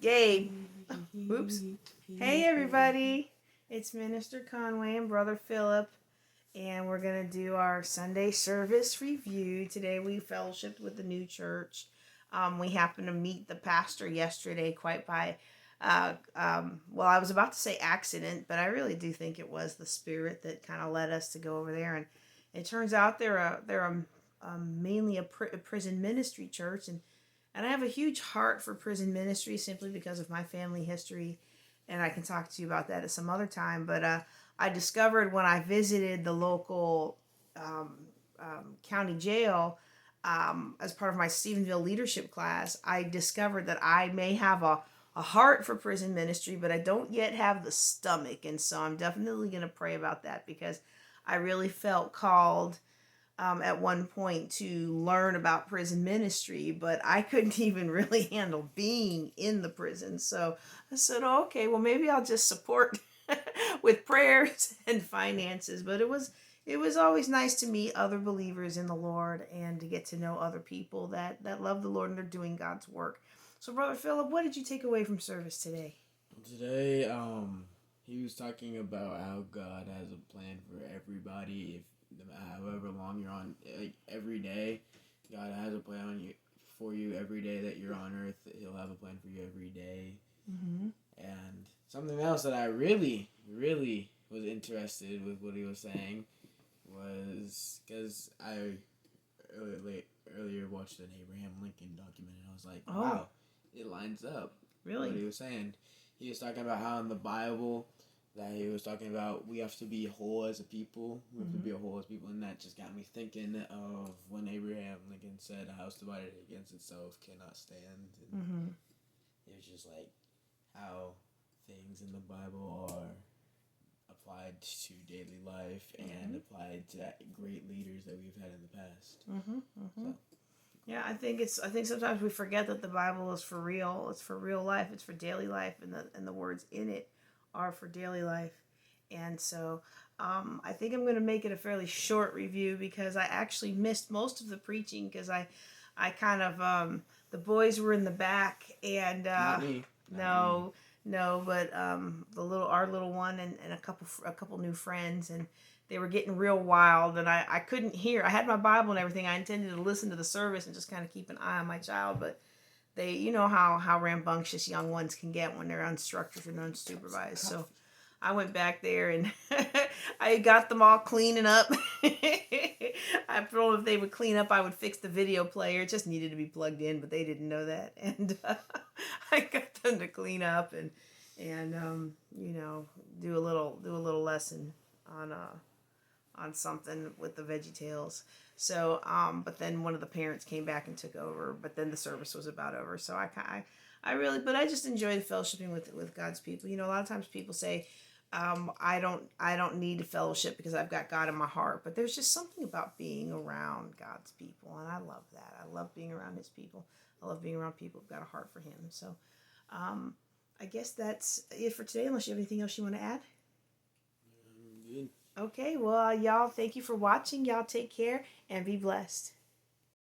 Gabe. Oops. Hey, everybody. It's Minister Conway and Brother Philip, and we're going to do our Sunday service review. Today we fellowshipped with the new church. We happened to meet the pastor yesterday quite by, well, I was about to say accident, but I really do think it was the Spirit that kind of led us to go over there. And it turns out they're mainly a prison ministry church, and I have a huge heart for prison ministry simply because of my family history, and I can talk to you about that at some other time. But I discovered when I visited the local county jail as part of my Stephenville leadership class, I discovered that I may have a heart for prison ministry, but I don't yet have the stomach. And so I'm definitely going to pray about that because I really felt called at one point to learn about prison ministry, but I couldn't even really handle being in the prison. So I said, oh, okay, well, maybe I'll just support with prayers and finances. But it was always nice to meet other believers in the Lord and to get to know other people that love the Lord and they're doing God's work. So, Brother Philip, what did you take away from service today? Today, he was talking about how God has a plan for everybody. If however long you're on, like every day, God has a plan on you for you every day that you're on Earth. He'll have a plan for you every day. Mm-hmm. And something else that I really was interested with what he was saying was because I earlier watched an Abraham Lincoln document and I was like, Oh, wow, it lines up. What really? he was saying. He was talking about how in the Bible that he was talking about we have to be whole as a people. We have to be a whole as people, and that just got me thinking of when Abraham Lincoln said, "A house divided against itself cannot stand." And Mm-hmm. it was just like how things in the Bible are applied to daily life and applied to great leaders that we've had in the past. Mm-hmm. Mm-hmm. So Yeah, I think sometimes we forget that the Bible is for real. It's for real life. It's for daily life, and the words in it are for daily life. And so, I think I'm going to make it a fairly short review because I actually missed most of the preaching because I kind of the boys were in the back and not me. no, no, but our little one and a couple new friends, and they were getting real wild, and I couldn't hear. I had my Bible and everything. I intended to listen to the service and just kind of keep an eye on my child, but they, you know how rambunctious young ones can get when they're unstructured and unsupervised. So I went back there and I got them all cleaning up. I told them if they would clean up, I would fix the video player. It just needed to be plugged in, but they didn't know that. And I got them to clean up and do a little lesson on something with the Veggie Tales. So, but then one of the parents came back and took over. But then the service was about over. So but I just enjoy the fellowshipping with God's people. You know, a lot of times people say, I don't need to fellowship because I've got God in my heart. But there's just something about being around God's people, and I love that. I love being around His people. I love being around people who've got a heart for Him. So, I guess that's it for today. Unless you have anything else you want to add. Good. Okay, well, y'all, thank you for watching. Y'all take care and be blessed.